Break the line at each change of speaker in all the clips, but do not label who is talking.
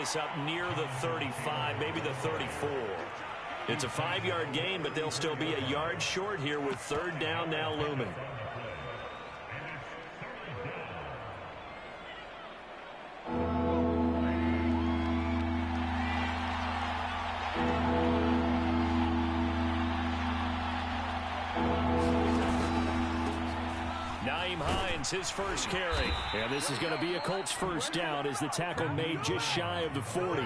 this up near the 35, maybe the 34. It's a 5-yard gain, but they'll still be a yard short here with third down now looming. His first carry. And this is going to be a Colts first down as the tackle made just shy of the 40.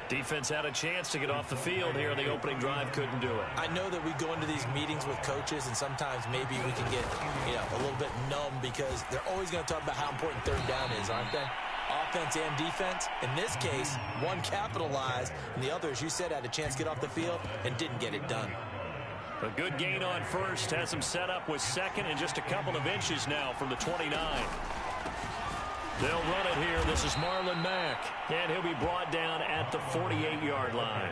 Defense had a chance to get off the field here. The opening drive couldn't do it.
I know that we go into these meetings with coaches, and sometimes maybe we can get a little bit numb because they're always going to talk about how important third down is, aren't they? Offense and defense. In this case, one capitalized, and the other, as you said, had a chance to get off the field and didn't get it done.
A good gain on first has him set up with second and just a couple of inches now from the 29. They'll run it here. This is Marlon Mack, and he'll be brought down at the 48-yard line.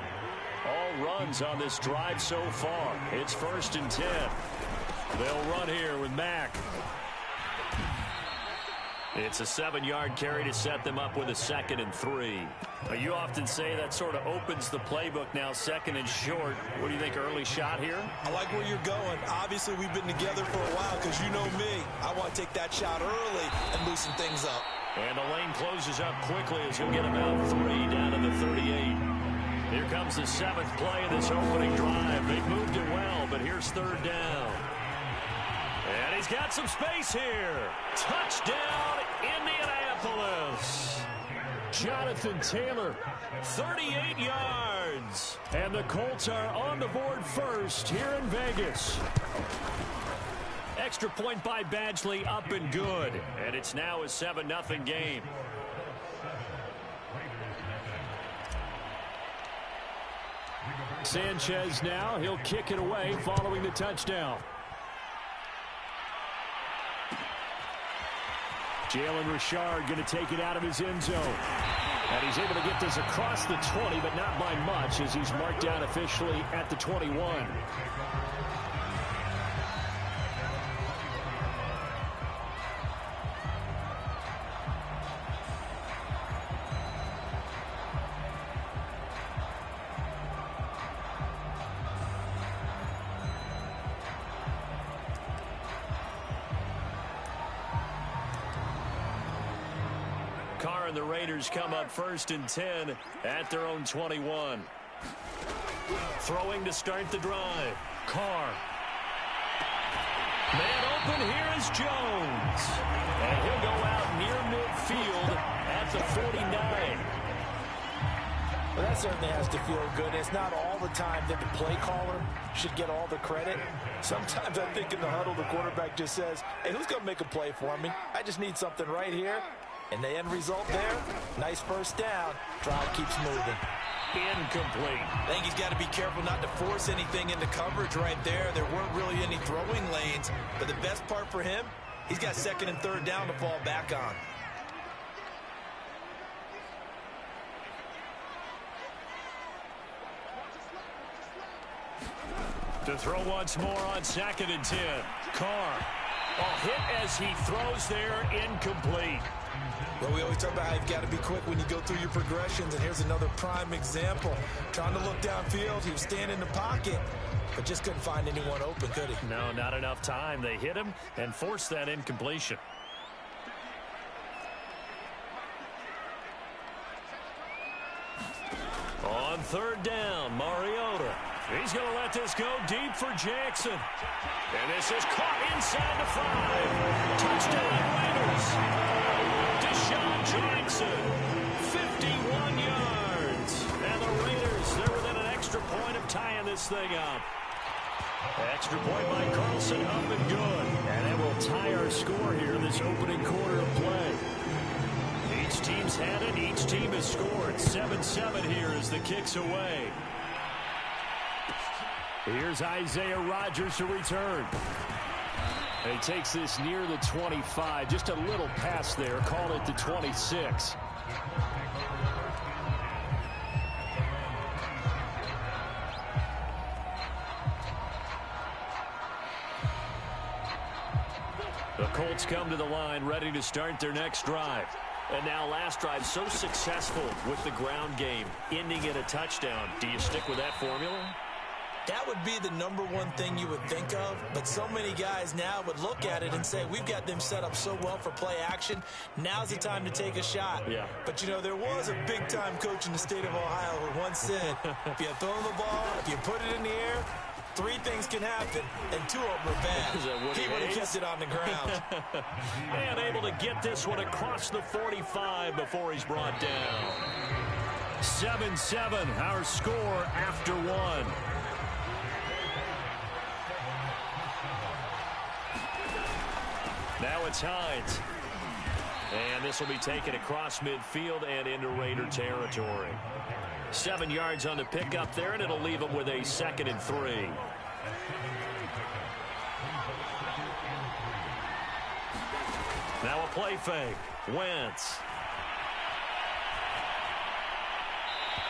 All runs on this drive so far. It's 1st and 10. They'll run here with Mack. It's a 7-yard carry to set them up with a 2nd and 3. You often say that sort of opens the playbook now, 2nd and short. What do you think, early shot here?
I like where you're going. Obviously, we've been together for a while because you know me. I want to take that shot early and loosen things up.
And the lane closes up quickly as he'll get about 3 down to the 38. Here comes the 7th play of this opening drive. They moved it well, but here's third down. And he's got some space here. Touchdown, Indianapolis. Jonathan Taylor, 38 yards. And the Colts are on the board first here in Vegas. Extra point by Badgley, up and good. And it's now a 7-0 game. Sanchez now, he'll kick it away following the touchdown. Jalen Richard going to take it out of his end zone. And he's able to get this across the 20, but not by much as he's marked down officially at the 21. The Raiders come up 1st and 10 at their own 21. Throwing to start the drive. Carr. Man open, here is Jones. And he'll go out near midfield at the 49.
Well, that certainly has to feel good. It's not all the time that the play caller should get all the credit. Sometimes I think in the huddle, the quarterback just says, hey, who's going to make a play for me? I just need something right here. And the end result there, nice first down. Drive keeps moving.
Incomplete.
I think he's got to be careful not to force anything into coverage right there. There weren't really any throwing lanes. But the best part for him, he's got 2nd and 3rd down to fall back on.
To throw once more on 2nd and 10. Carr. Hit as he throws there, incomplete.
Well, we always talk about how you've got to be quick when you go through your progressions, and here's another prime example. Trying to look downfield, he was standing in the pocket, but just couldn't find anyone open, could he?
No, not enough time. They hit him and forced that incompletion. On 3rd down, Mariota. He's going to let this go deep for Jackson. And this is caught inside the 5. Touchdown, Raiders. Deshaun Jackson, 51 yards. And the Raiders, they're within an extra point of tying this thing up. Extra point by Carlson, up and good. And that will tie our score here in this opening quarter of play. Each team's had it. Each team has scored. 7-7 here as the kick's away. Here's Isaiah Rodgers to return. He takes this near the 25. Just a little pass there. Call it the 26. The Colts come to the line ready to start their next drive. And now last drive so successful with the ground game, ending in a touchdown. Do you stick with that formula?
That would be the number one thing you would think of, but so many guys now would look at it and say, we've got them set up so well for play action, now's the time to take a shot.
Yeah.
But, you know, there was a big-time coach in the state of Ohio who once said, if you throw the ball, if you put it in the air, 3 things can happen, and 2 of them are bad. He would have kept it on the ground.
And able to get this one across the 45 before he's brought down. 7-7, our score after 1. Now it's Hines. And this will be taken across midfield and into Raider territory. 7 yards on the pickup there, and it'll leave them with a 2nd and 3. Now a play fake. Wentz.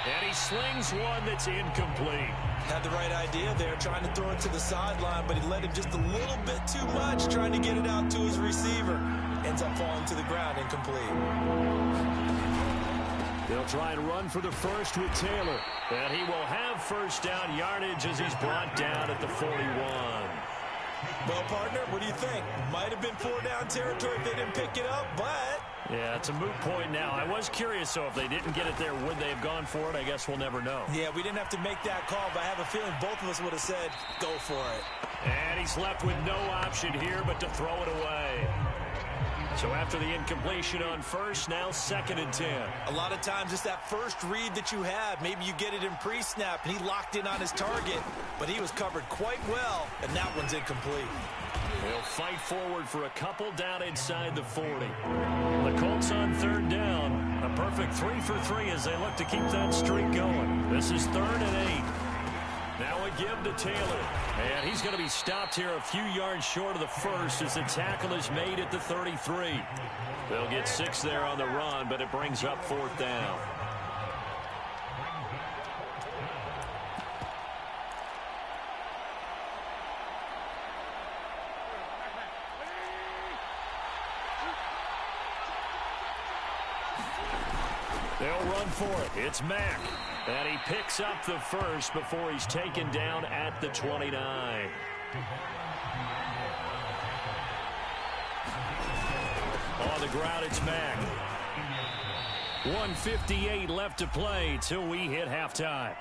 And he slings one that's incomplete.
Had the right idea there, trying to throw it to the sideline, but he let him just a little bit too much, trying to get it out to his receiver. Ends up falling to the ground, incomplete.
They'll try and run for the first with Taylor. And he will have first down yardage as he's brought down at the 41.
Well, partner, what do you think? Might have been 4-down territory if they didn't pick it up, but...
Yeah, it's a moot point now. I was curious, so if they didn't get it there, would they have gone for it? I guess we'll never know.
Yeah, we didn't have to make that call, but I have a feeling both of us would have said, go for it.
And he's left with no option here but to throw it away. So after the incompletion on first, now 2nd and 10.
A lot of times it's that first read that you have. Maybe you get it in pre-snap, and he locked in on his target, but he was covered quite well, and that one's incomplete.
They'll fight forward for a couple down inside the 40. The Colts on 3rd down. A perfect 3 for 3 as they look to keep that streak going. This is 3rd and 8. Now a give to Taylor. And he's going to be stopped here a few yards short of the first as the tackle is made at the 33. They'll get 6 there on the run, but it brings up 4th down. They'll run for it. It's Mack. And he picks up the first before he's taken down at the 29. On the ground, it's Mack. 1:58 left to play till we hit halftime.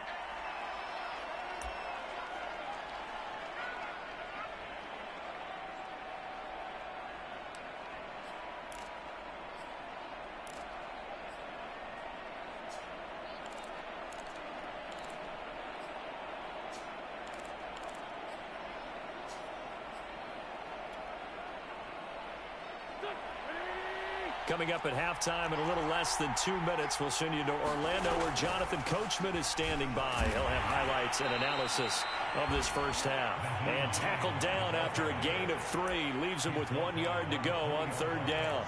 Coming up at halftime in a little less than 2 minutes, we'll send you to Orlando where Jonathan Coachman is standing by. He'll have highlights and analysis of this first half. And tackled down after a gain of 3. Leaves him with 1 yard to go on 3rd down.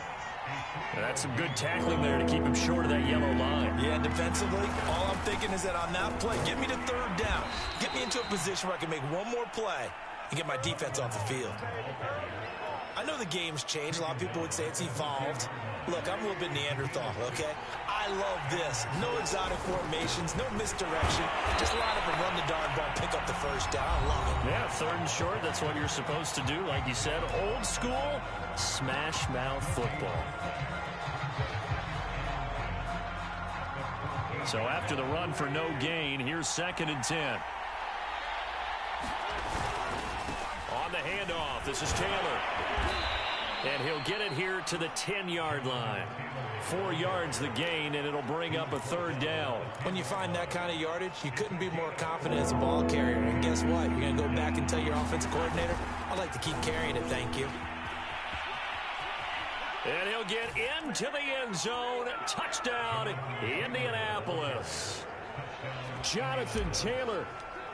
And that's some good tackling there to keep him short of that yellow line.
Yeah, defensively, all I'm thinking is that on that play, get me to 3rd down. Get me into a position where I can make one more play and get my defense off the field. I know the game's changed. A lot of people would say it's evolved. Look, I'm a little bit Neanderthal, okay? I love this. No exotic formations, no misdirection. Just line up and run the darn ball, pick up the first down. I love it.
Yeah, 3rd and short, that's what you're supposed to do. Like you said, old school, smash mouth football. So after the run for no gain, here's 2nd and 10. On the handoff, this is Taylor. And he'll get it here to the 10-yard line. 4 yards the gain, and it'll bring up a 3rd down.
When you find that kind of yardage, you couldn't be more confident as a ball carrier. And guess what? You're going to go back and tell your offensive coordinator, I'd like to keep carrying it, thank you.
And he'll get into the end zone. Touchdown, Indianapolis. Jonathan Taylor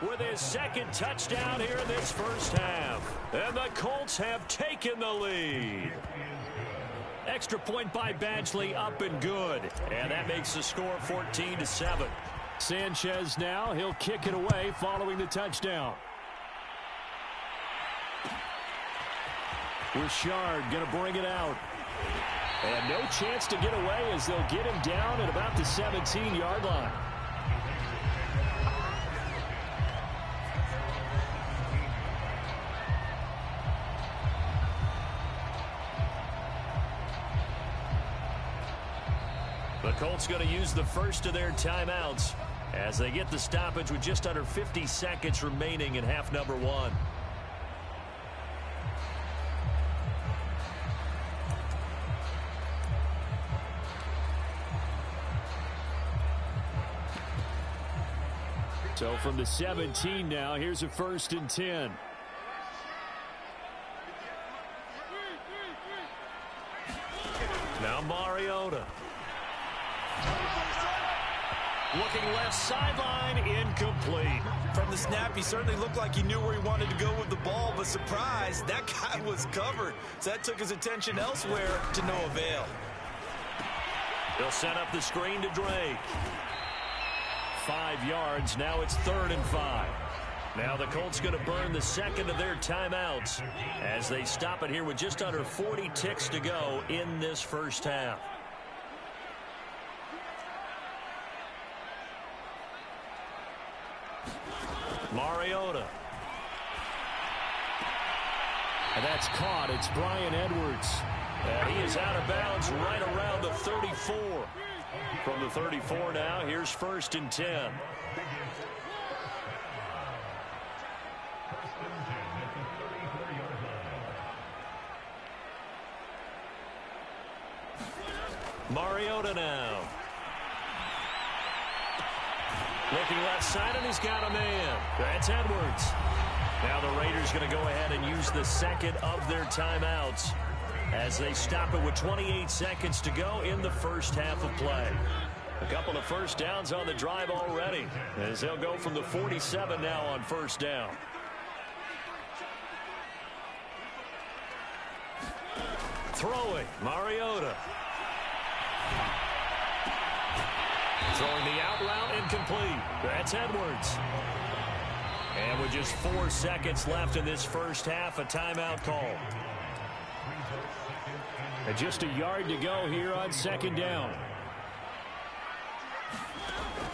with his 2nd touchdown here in this first half. And the Colts have taken the lead. Extra point by Badgley, up and good. And that makes the score 14-7. Sanchez now, he'll kick it away following the touchdown. Richard going to bring it out. And no chance to get away as they'll get him down at about the 17-yard line. The Colts going to use the first of their timeouts as they get the stoppage with just under 50 seconds remaining in half number one. So from the 17 now, here's a 1st and 10. Now Mariota. Looking left sideline, incomplete.
From the snap, he certainly looked like he knew where he wanted to go with the ball, but surprise, that guy was covered. So that took his attention elsewhere to no avail.
They'll set up the screen to Drake. 5 yards, now it's 3rd and 5. Now the Colts going to burn the second of their timeouts as they stop it here with just under 40 ticks to go in this first half. Mariota. And that's caught. It's Bryan Edwards. And he is out of bounds right around the 34. From the 34 now, here's 1st and 10. Mariota now. Looking left side, and he's got a man. That's Edwards. Now the Raiders going to go ahead and use the second of their timeouts as they stop it with 28 seconds to go in the first half of play. A couple of first downs on the drive already as they'll go from the 47 now on 1st down. Throwing, Mariota. Throwing the out route, incomplete. That's Edwards. And with just 4 seconds left in this first half, a timeout call. And just a yard to go here on 2nd down.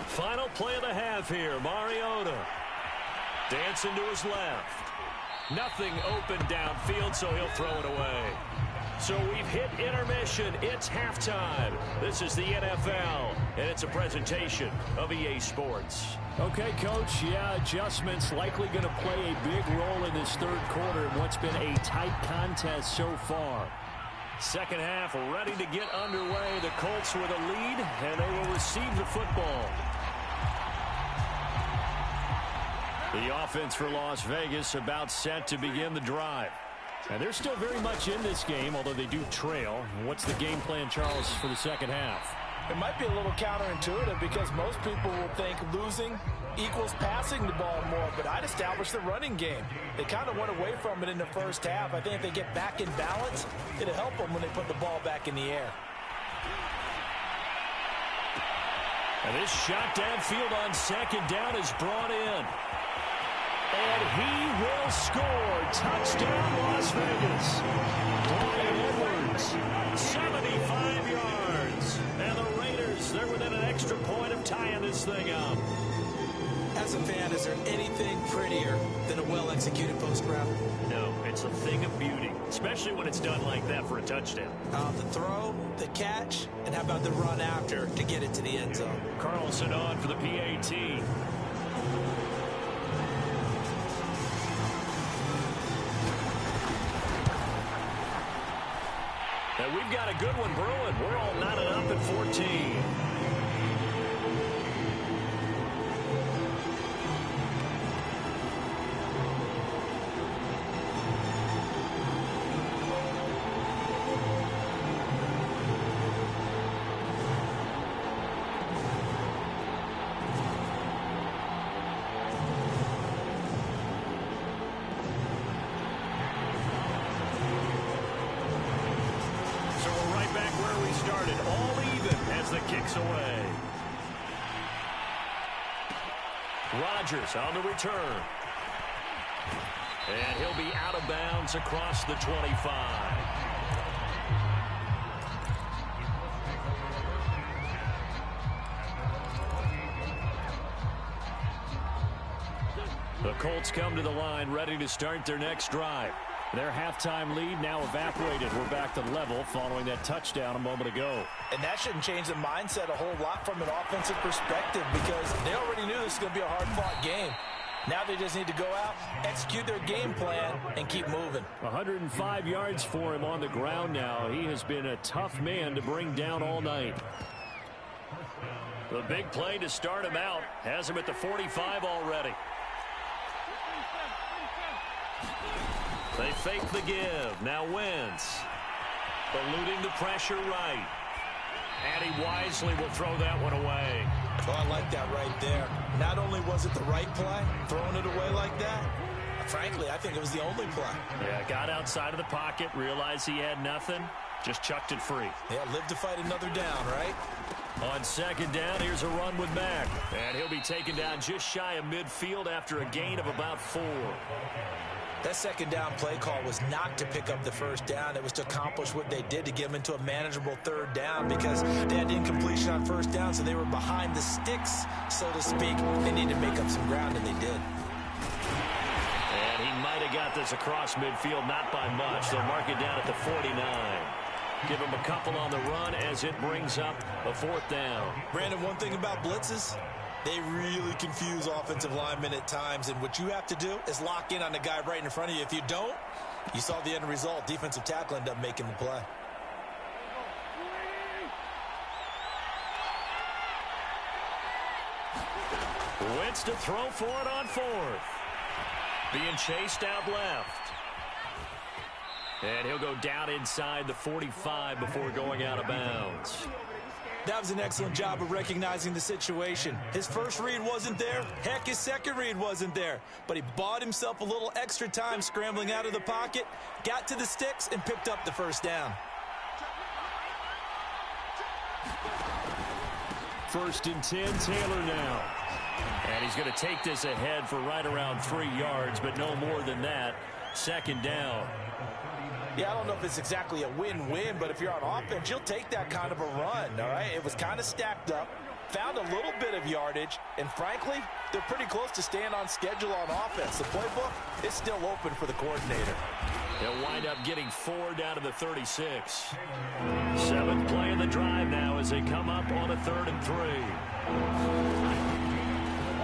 Final play of the half here. Mariota dancing to his left. Nothing open downfield, so he'll throw it away. So we've hit intermission. It's halftime. This is the NFL, and it's a presentation of EA Sports. Okay, Coach, yeah, adjustments likely going to play a big role in this 3rd quarter in what's been a tight contest so far. Second half ready to get underway. The Colts with a lead, and they will receive the football. The offense for Las Vegas about set to begin the drive. And they're still very much in this game, although they do trail. What's the game plan, Charles, for the second half?
It might be a little counterintuitive because most people will think losing equals passing the ball more, but I'd establish the running game. They kind of went away from it in the first half. I think if they get back in balance, it'll help them when they put the ball back in the air.
And this shot downfield on 2nd down is brought in. And he will score. Touchdown, Las Vegas. Bryan Edwards, 75 yards. And the Raiders, they're within an extra point of tying this thing up.
As a fan, is there anything prettier than a well-executed post route?
No, it's a thing of beauty, especially when it's done like that for a touchdown.
The throw, the catch, and how about the run after to get it to the end zone?
Carlson on for the PAT. And we've got a good one brewing. We're all knotted up at 14. Away. Rodgers on the return. And he'll be out of bounds across the 25. The Colts come to the line ready to start their next drive. Their halftime lead now evaporated. We're back to level following that touchdown a moment ago.
And that shouldn't change the mindset a whole lot from an offensive perspective because they already knew this was going to be a hard-fought game. Now they just need to go out, execute their game plan, and keep moving.
105 yards for him on the ground now. He has been a tough man to bring down all night. The big play to start him out has him at the 45 already. They fake the give. Now Wentz. Eluding the pressure right. And he wisely will throw that one away.
Oh, I like that right there. Not only was it the right play, throwing it away like that, frankly, I think it was the only play.
Yeah, got outside of the pocket, realized he had nothing, just chucked it free.
Yeah, live to fight another down, right?
On second down, here's a run with Mack. And he'll be taken down just shy of midfield after a gain of about 4.
That second down play call was not to pick up the first down. It was to accomplish what they did to get them into a manageable third down because they had incompletion on first down, so they were behind the sticks, so to speak. They needed to make up some ground, and they did.
And he might have got this across midfield, not by much. They'll mark it down at the 49. Give him a couple on the run as it brings up a 4th down.
Brandon, one thing about blitzes, they really confuse offensive linemen at times, and what you have to do is lock in on the guy right in front of you. If you don't, you saw the end result. Defensive tackle ended up making the play.
Wentz to throw for it on 4th. Being chased out left. And he'll go down inside the 45 before going out of bounds.
That was an excellent job of recognizing the situation. His first read wasn't there. Heck, his second read wasn't there. But he bought himself a little extra time scrambling out of the pocket, got to the sticks, and picked up the first down.
1st and 10, Taylor now. And he's going to take this ahead for right around 3 yards, but no more than that. 2nd down.
Yeah, I don't know if it's exactly a win-win, but if you're on offense, you'll take that kind of a run, all right? It was kind of stacked up, found a little bit of yardage, and frankly, they're pretty close to staying on schedule on offense. The playbook is still open for the coordinator.
They'll wind up getting 4 down to the 36. 7th play of the drive now as they come up on a 3rd and 3.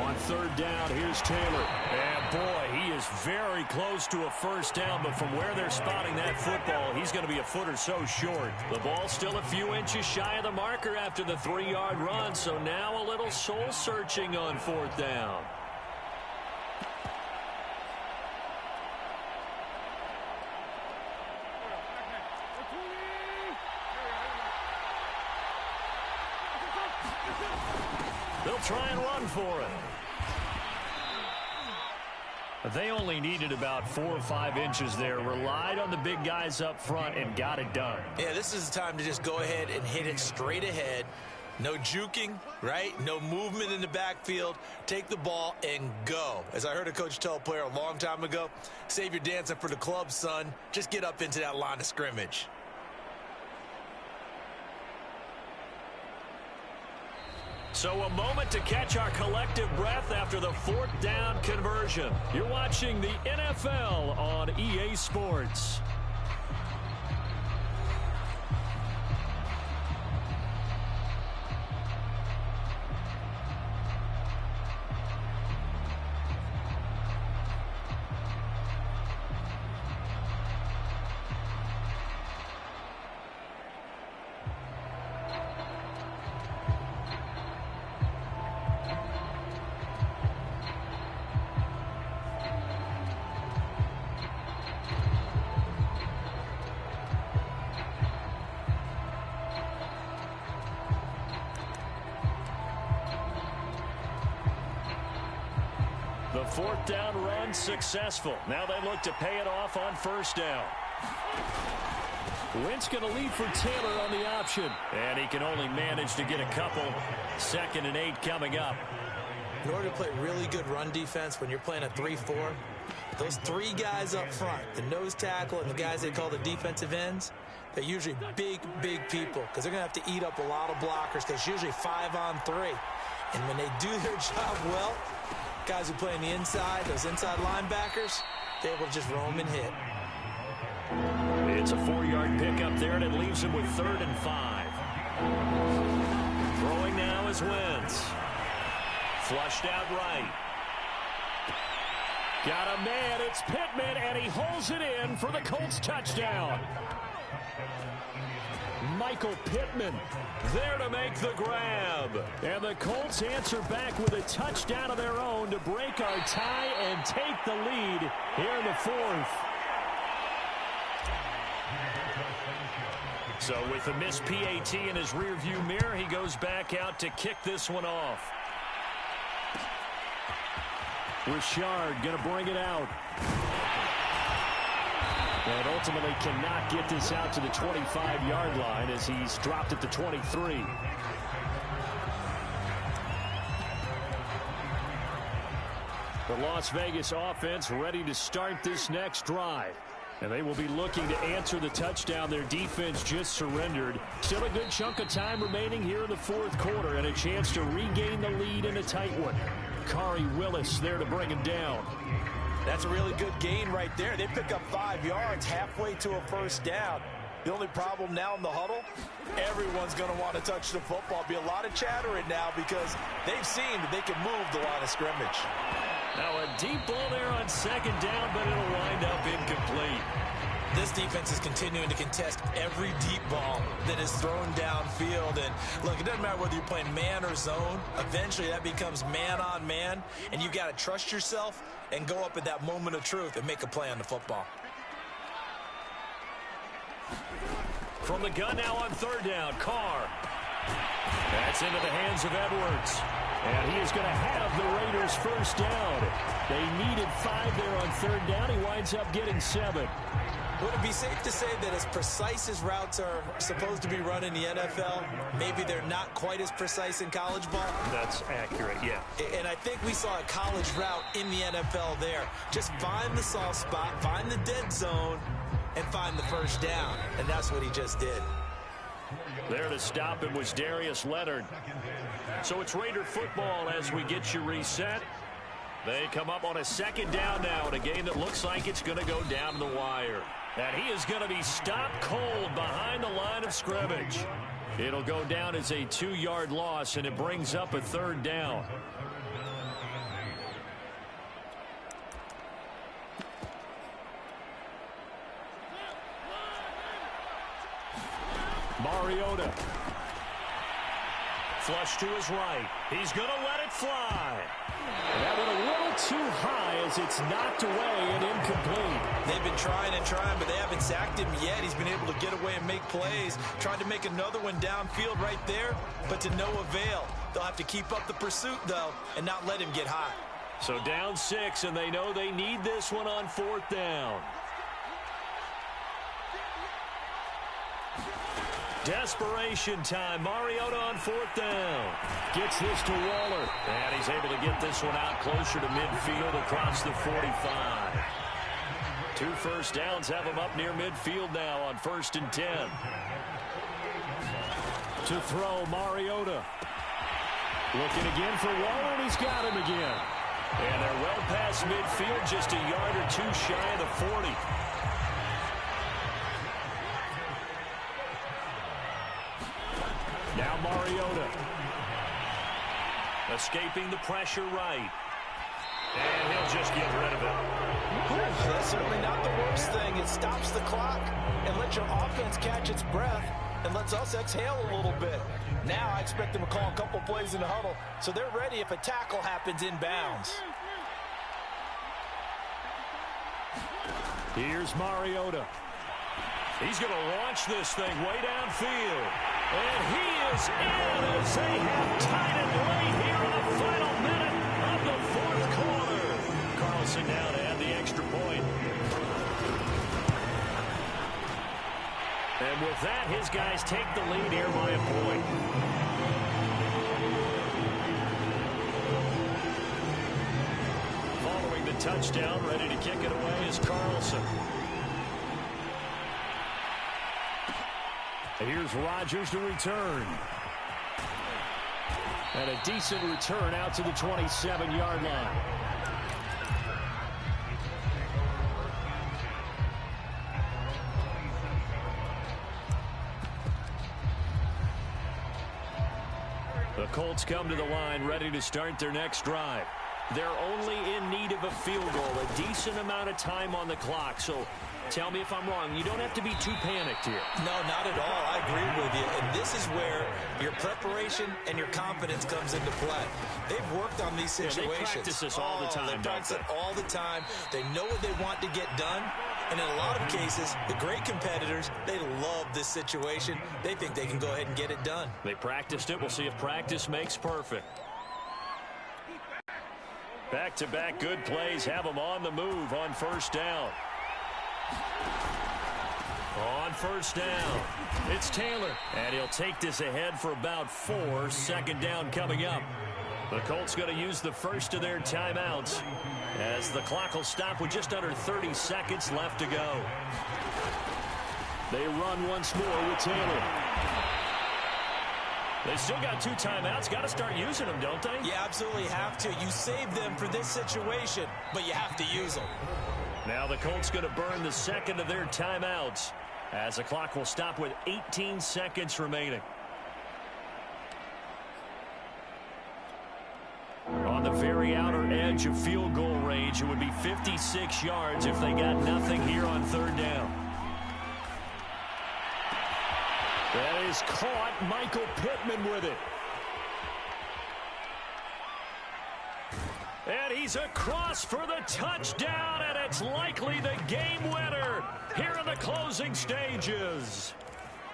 On 3rd down, here's Taylor. And boy, he is very close to a first down, but from where they're spotting that football, he's going to be a foot or so short. The ball's still a few inches shy of the marker after the 3-yard run, so now a little soul-searching on 4th down. They'll try and run for it. They only needed about 4 or 5 inches there, relied on the big guys up front, and got it done.
Yeah, this is the time to just go ahead and hit it straight ahead. No juking, right? No movement in the backfield. Take the ball and go. As I heard a coach tell a player a long time ago, save your dancing for the club, son. Just get up into that line of scrimmage.
So a moment to catch our collective breath after the 4th down conversion. You're watching the NFL on EA Sports. The 4th down run successful. Now they look to pay it off on 1st down. Wentz going to lead for Taylor on the option. And he can only manage to get a couple. 2nd and 8 coming up.
In order to play really good run defense when you're playing a 3-4, those 3 guys up front, the nose tackle and the guys they call the defensive ends, they're usually big, big people because they're going to have to eat up a lot of blockers because it's usually 5 on 3. And when they do their job well, Guys who play on the inside, those inside linebackers, they're able to just roam and hit.
It's a 4-yard pickup there, and it leaves him with 3rd and 5. Throwing now is Wentz. Flushed out right. Got a man, it's Pittman, and he holds it in for the Colts touchdown. Michael Pittman there to make the grab. And the Colts answer back with a touchdown of their own to break our tie and take the lead here in the 4th. So with the missed PAT in his rearview mirror, he goes back out to kick this one off. Richard going to bring it out. And ultimately cannot get this out to the 25-yard line as he's dropped at the 23. The Las Vegas offense ready to start this next drive. And they will be looking to answer the touchdown their defense just surrendered. Still a good chunk of time remaining here in the 4th quarter and a chance to regain the lead in a tight one. Kari Willis there to bring him down.
That's a really good gain right there. They pick up 5 yards halfway to a first down. The only problem now in the huddle, everyone's going to want to touch the football. Be a lot of chattering now because they've seen that they can move the line of scrimmage.
Now a deep ball there on 2nd down, but it'll wind up incomplete.
This defense is continuing to contest every deep ball that is thrown downfield. And look, it doesn't matter whether you're playing man or zone. Eventually that becomes man on man, and you got to trust yourself and go up at that moment of truth and make a play on the football.
From the gun now on 3rd down, Carr. That's into the hands of Edwards. And he is going to have the Raiders first down. They needed 5 there on 3rd down. He winds up getting 7.
Would it be safe to say that as precise as routes are supposed to be run in the NFL, maybe they're not quite as precise in college ball?
That's accurate, yeah.
And I think we saw a college route in the NFL there. Just find the soft spot, find the dead zone, and find the first down. And that's what he just did.
There to stop him was Darius Leonard. So it's Raider football as we get you reset. They come up on a 2nd down now in a game that looks like it's going to go down the wire. And he is going to be stopped cold behind the line of scrimmage. It'll go down as a 2-yard loss, and it brings up a 3rd down. Mariota. Flush to his right. He's going to let it fly. That went a little too high as it's knocked away and incomplete.
They've been trying and trying, but they haven't sacked him yet. He's been able to get away and make plays. Tried to make another one downfield right there, but to no avail. They'll have to keep up the pursuit, though, and not let him get hot.
So down 6, and they know they need this one on 4th down. Desperation time. Mariota on 4th down. Gets this to Waller. And he's able to get this one out closer to midfield across the 45. 2 first downs have him up near midfield now on 1st and 10. To throw, Mariota. Looking again for Waller, and he's got him again. And they're well past midfield, just a yard or 2 shy of the 40. Now Mariota. Escaping the pressure right. And he'll just get rid of it.
That's certainly not the worst thing. It stops the clock and lets your offense catch its breath and lets us exhale a little bit. Now I expect them to call a couple plays in the huddle so they're ready if a tackle happens inbounds.
Here's Mariota. He's going to launch this thing way downfield. And he is in as they have tied it late here in the final minute of the 4th quarter. Carlson now to add the extra point. And with that, his guys take the lead here by a point. Following the touchdown, ready to kick it away is Carlson. Here's Rodgers to return. And a decent return out to the 27-yard line. The Colts come to the line ready to start their next drive. They're only in need of a field goal, a decent amount of time on the clock. So tell me if I'm wrong. You don't have to be too panicked here.
No, not at all. I agree with you. And this is where your preparation and your confidence comes into play. They've worked on these situations.
Yeah, they practice this all the time.
They practice it all the time. They know what they want to get done. And in a lot of cases, the great competitors, they love this situation. They think they can go ahead and get it done.
They practiced it. We'll see if practice makes perfect. Back-to-back good plays have them on the move on first down. On first down, it's Taylor. And he'll take this ahead for about 4. Second down coming up. The Colts going to use the first of their timeouts as the clock will stop with just under 30 seconds left to go. They run once more with Taylor. They still got 2 timeouts. Got to start using them, don't they?
You absolutely have to. You save them for this situation, but you have to use them.
Now the Colts going to burn the second of their timeouts as the clock will stop with 18 seconds remaining. On the very outer edge of field goal range, it would be 56 yards if they got nothing here on third down. That is caught. Michael Pittman with it. And he's across for the touchdown, and it's likely the game winner here in the closing stages.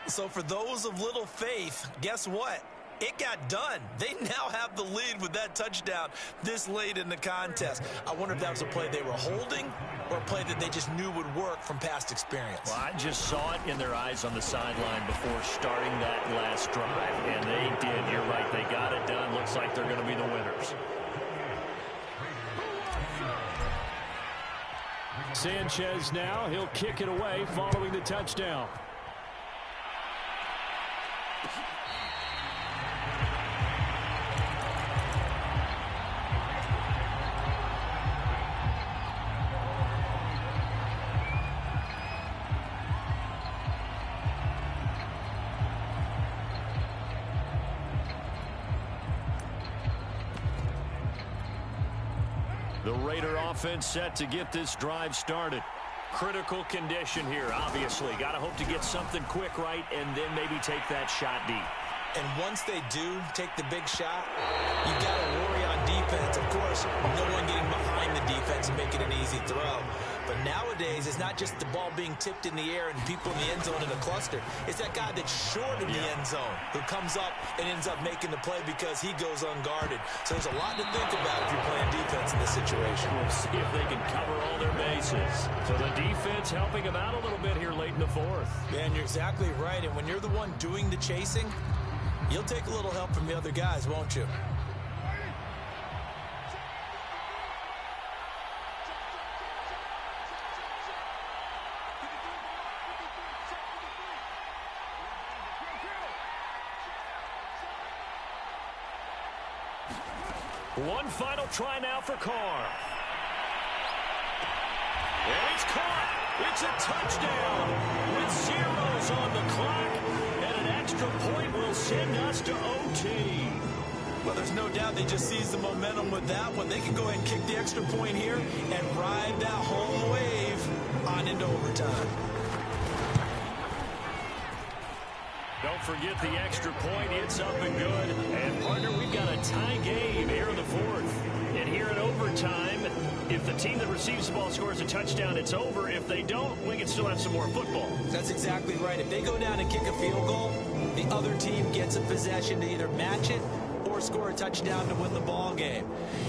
So for those of little faith, guess what? It got done. They now have the lead with that touchdown this late in the contest. I wonder if that was a play they were holding or a play that they just knew would work from past experience.
Well, I just saw it in their eyes on the sideline before starting that last drive, and they did. You're right. They got it done. Looks like they're going to be the winners. Sanchez now. He'll kick it away following the touchdown. The Raider offense set to get this drive started. Critical condition here, obviously. Got to hope to get something quick right and then maybe take that shot deep.
And once they do take the big shot, you got to worry on defense. Of course, no one getting behind the defense and making an easy throw. But nowadays, it's not just the ball being tipped in the air and people in the end zone in a cluster. It's that guy that's short in the end zone who comes up and ends up making the play because he goes unguarded. So there's a lot to think about if you're playing defense in this situation.
We'll see if they can cover all their bases. So the defense helping them out a little bit here late in the fourth.
Man, you're exactly right. And when you're the one doing the chasing, you'll take a little help from the other guys, won't you?
One final try now for Carr. And it's caught. It's a touchdown with zeros on the clock. And an extra point will send us to OT.
Well, there's no doubt they just seized the momentum with that one. They can go ahead and kick the extra point here and ride that home wave on into overtime.
Don't forget the extra point. It's up and good. And, partner, we've got a tie game here in the fourth. And here in overtime, if the team that receives the ball scores a touchdown, it's over. If they don't, we can still have some more football.
That's exactly right. If they go down and kick a field goal, the other team gets a possession to either match it or score a touchdown to win the ball game.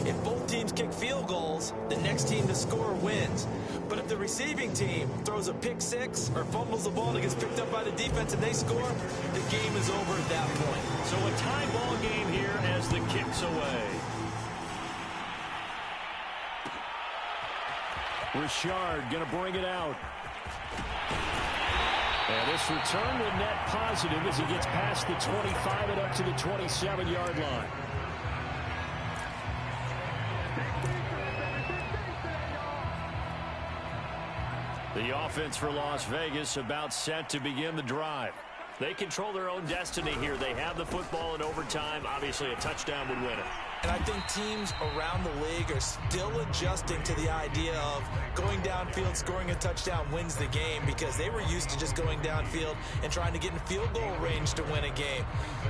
If both teams kick field goals, the next team to score wins. But if the receiving team throws a pick six or fumbles the ball and it gets picked up by the defense and they score, the game is over at that point.
So a tie ball game here as the kick's away. Richard going to bring it out. And this return will net positive as he gets past the 25 and up to the 27-yard line. The offense for Las Vegas about set to begin the drive. They control their own destiny here. They have the football in overtime. Obviously, a touchdown would win it.
And I think teams around the league are still adjusting to the idea of going downfield, scoring a touchdown wins the game, because they were used to just going downfield and trying to get in field goal range to win a game.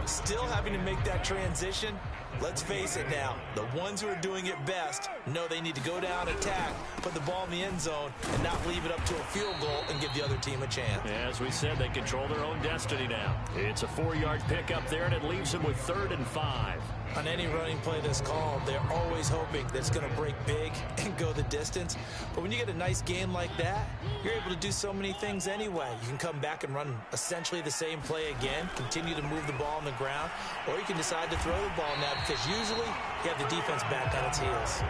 Still having to make that transition. Let's face it now, the ones who are doing it best know they need to go down, attack, put the ball in the end zone, and not leave it up to a field goal and give the other team a chance.
As we said, they control their own destiny now. It's a 4-yard pickup there, and it leaves them with 3rd and 5.
On any running play that's called, they're always hoping that it's going to break big and go the distance. But when you get a nice game like that, you're able to do so many things anyway. You can come back and run essentially the same play again, continue to move the ball on the ground, or you can decide to throw the ball now, because usually you have the defense back on its heels.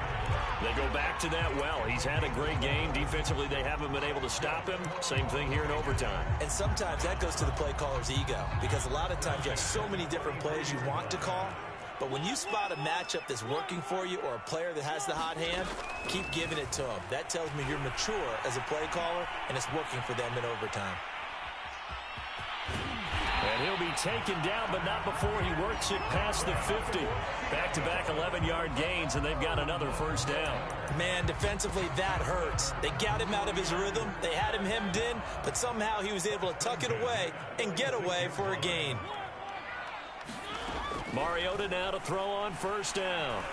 They go back to that well. He's had a great game. Defensively, they haven't been able to stop him. Same thing here in overtime.
And sometimes that goes to the play caller's ego, because a lot of times you have so many different plays you want to call. But when you spot a matchup that's working for you, or a player that has the hot hand, keep giving it to them. That tells me you're mature as a play caller, and it's working for them in overtime.
And he'll be taken down, but not before he works it past the 50. Back-to-back 11-yard gains, and they've got another 1st down.
Man, defensively, that hurts. They got him out of his rhythm. They had him hemmed in, but somehow he was able to tuck it away and get away for a gain.
Mariota now to throw on 1st down.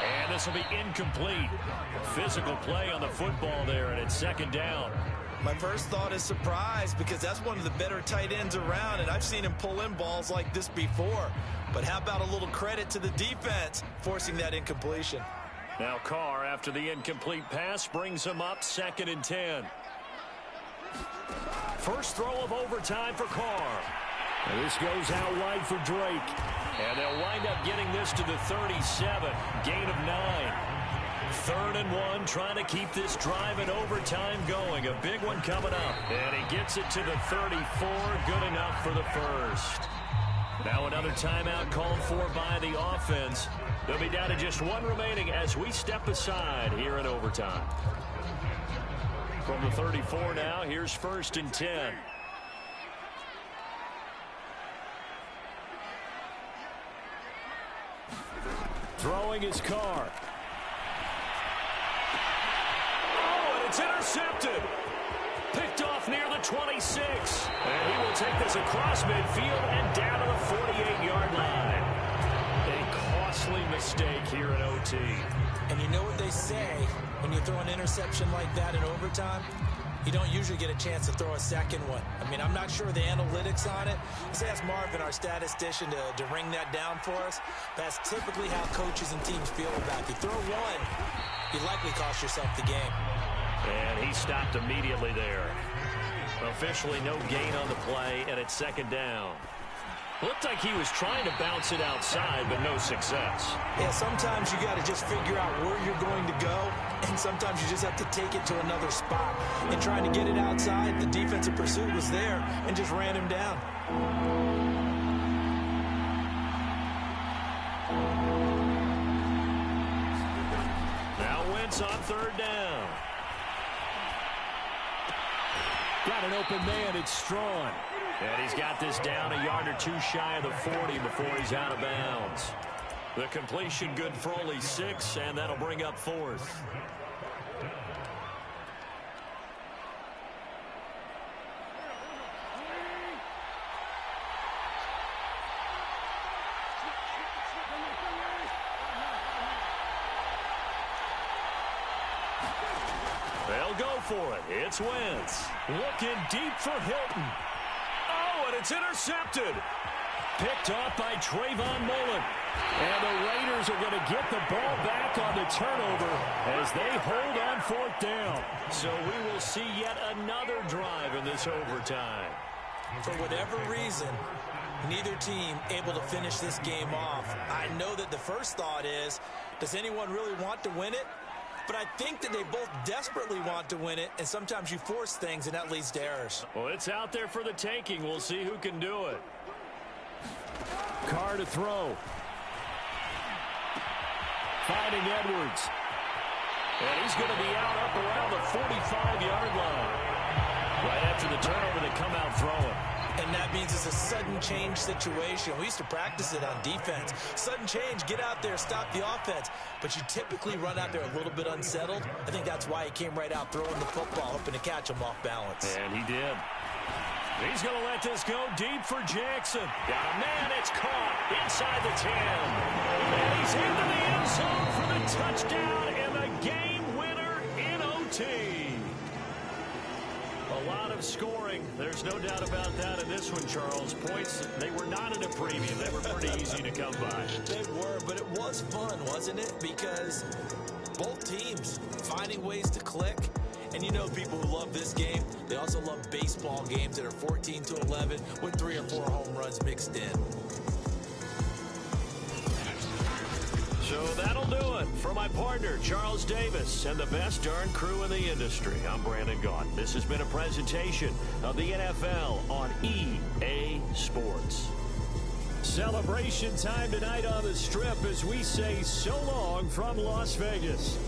And this will be incomplete. Physical play on the football there, and it's 2nd down.
My first thought is surprise, because that's one of the better tight ends around, and I've seen him pull in balls like this before. But how about a little credit to the defense forcing that incompletion?
Now Carr, after the incomplete pass, brings him up 2nd and 10. First throw of overtime for Carr. And this goes out wide for Drake. And they'll wind up getting this to the 37. Gain of 9. 3rd and 1, trying to keep this drive in overtime going. A big one coming up. And he gets it to the 34. Good enough for the 1st. Now another timeout called for by the offense. They'll be down to just 1 remaining as we step aside here in overtime. From the 34 now, here's 1st and 10. Throwing his Carr. Oh, and it's intercepted. Picked off near the 26. And he will take this across midfield and down to the 48-yard line. A costly mistake here in OT.
And you know what they say when you throw an interception like that in overtime? You don't usually get a chance to throw a second one. I mean, I'm not sure the analytics on it. Let's ask Marvin, our statistician, to ring that down for us. That's typically how coaches and teams feel about it. If you throw one, you likely cost yourself the game.
And he stopped immediately there. Officially no gain on the play, and it's 2nd down. Looked like he was trying to bounce it outside, but no success.
Yeah, sometimes you got to just figure out where you're going to go, and sometimes you just have to take it to another spot. And trying to get it outside, the defensive pursuit was there and just ran him down.
Now Wentz on 3rd down. Got an open man, it's Strawn. And he's got this down a yard or 2 shy of the 40 before he's out of bounds. The completion good for only 6, and that'll bring up 4th. They'll go for it. It's Wentz. Looking deep for Hilton. Oh, and it's intercepted. Picked off by Trayvon Mullen. And the Raiders are going to get the ball back on the turnover as they hold on 4th down. So we will see yet another drive in this overtime.
For whatever reason, neither team able to finish this game off. I know that the first thought is, does anyone really want to win it? But I think that they both desperately want to win it, and sometimes you force things, and that leads to errors.
Well, it's out there for the taking. We'll see who can do it. Carr to throw. Finding Edwards. And he's going to be out up around the 45-yard line. Right after the turnover, they come out throwing.
And that means it's a sudden change situation. We used to practice it on defense. Sudden change, get out there, stop the offense. But you typically run out there a little bit unsettled. I think that's why he came right out throwing the football, hoping to catch him off balance.
And he did. He's going to let this go deep for Jackson. Got a man, it's caught inside the 10. And he's into the end zone for the touchdown and the game winner in OT. A lot of scoring. There's no doubt about that in this one, Charles. Points, they were not at a premium. They were pretty easy to come by.
They were, but it was fun, wasn't it? Because both teams finding ways to click. And you know people who love this game, they also love baseball games that are 14-11 with 3 or 4 home runs mixed in.
So that'll do it. For my partner, Charles Davis, and the best darn crew in the industry, I'm Brandon Gaudin. This has been a presentation of the NFL on EA Sports. Celebration time tonight on the Strip as we say so long from Las Vegas.